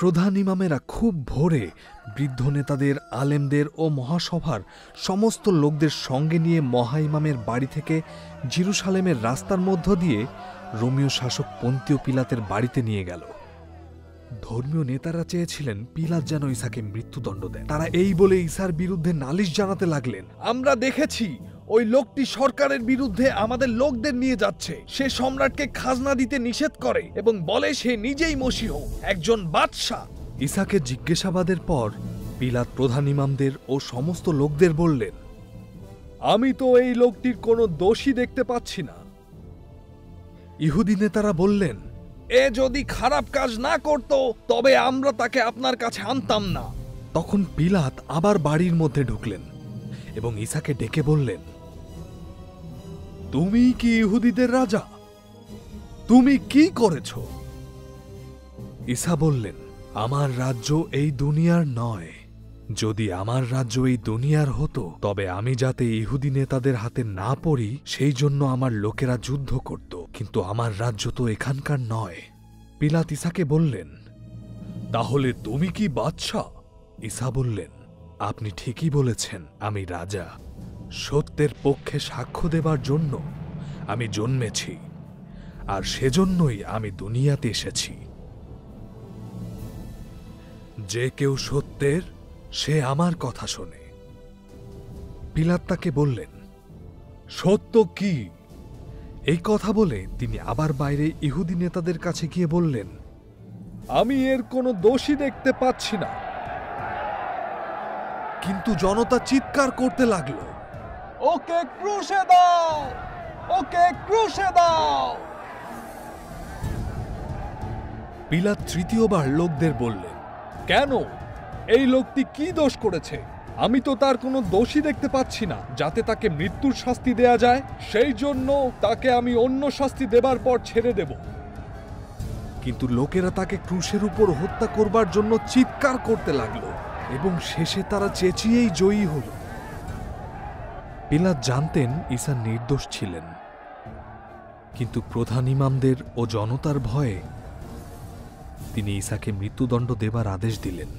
প্রধান ইমামেরা খুব ভোরে বৃদ্ধ নেতাদের, আলেমদের ও মহাসভার সমস্ত লোকদের সঙ্গে নিয়ে মহা ইমামের বাড়ি থেকে জেরুসালেমের রাস্তার মধ্য দিয়ে রোমীয় শাসক পন্তীয় পিলাতের বাড়িতে নিয়ে গেল। ধর্মীয় নেতারা চেয়েছিলেন পিলাত যেন ঈসাকে মৃত্যুদণ্ড দেন। তারা এই বলে ঈসার বিরুদ্ধে নালিশ জানাতে লাগলেন, আমরা দেখেছি ওই লোকটি সরকারের বিরুদ্ধে আমাদের লোকদের নিয়ে যাচ্ছে। সে সম্রাটকে খাজনা দিতে নিষেধ করে এবং বলে সে নিজেই মসীহ, একজন বাদশাহ। ঈসাকে জিজ্ঞাসাবাদের পর পিলাত প্রধান ইমামদের ও সমস্ত লোকদের বললেন, আমি তো এই লোকটির কোনো দোষী দেখতে পাচ্ছি না। ইহুদি নেতারা বললেন, এ যদি খারাপ কাজ না করত তবে আমরা তাকে আপনার কাছে আনতাম না। তখন পিলাত আবার বাড়ির মধ্যে ঢুকলেন এবং ঈসাকে ডেকে বললেন, তুমি কি ইহুদিদের রাজা? তুমি কি করেছ? ঈসা বললেন, আমার রাজ্য এই দুনিয়ার নয়। যদি আমার রাজ্য এই দুনিয়ার হতো তবে আমি যাতে ইহুদি নেতাদের হাতে না পড়ি সেই জন্য আমার লোকেরা যুদ্ধ করত, কিন্তু আমার রাজ্য তো এখানকার নয়। পিলাত ঈসাকে বললেন, তাহলে তুমি কি বাদশাহ? ঈসা বললেন, আপনি ঠিকই বলেছেন, আমি রাজা। সত্যের পক্ষে সাক্ষ্য দেবার জন্য আমি জন্মেছি, আর সেজন্যই আমি দুনিয়াতে এসেছি। যে কেউ সত্যের, সে আমার কথা শোনে। পিলাত তাকে বললেন, সত্য কি? এই কথা বলে তিনি আবার বাইরে ইহুদি নেতাদের কাছে গিয়ে বললেন, আমি এর কোনো দোষী দেখতে পাচ্ছি না। কিন্তু জনতা চিৎকার করতে লাগলো, ওকে ক্রুশে দাও, ওকে ক্রুশে দাও। পিলাত তৃতীয়বার লোকদের বললেন, কেন? এই লোকটি কি দোষ করেছে? আমি তো তার কোনো দোষী দেখতে পাচ্ছি না যাতে তাকে মৃত্যুর শাস্তি দেয়া যায়। সেই জন্য তাকে আমি অন্য শাস্তি দেবার পর ছেড়ে দেব। কিন্তু লোকেরা তাকে ক্রুশের উপর হত্যা করবার জন্য চিৎকার করতে লাগলো এবং শেষে তারা চেঁচিয়েই জয়ী হল। পিলাত জানতেন ঈসা নির্দোষ ছিলেন, কিন্তু প্রধান ইমামদের ও জনতার ভয়ে তিনি ঈসাকে মৃত্যুদণ্ড দেবার আদেশ দিলেন।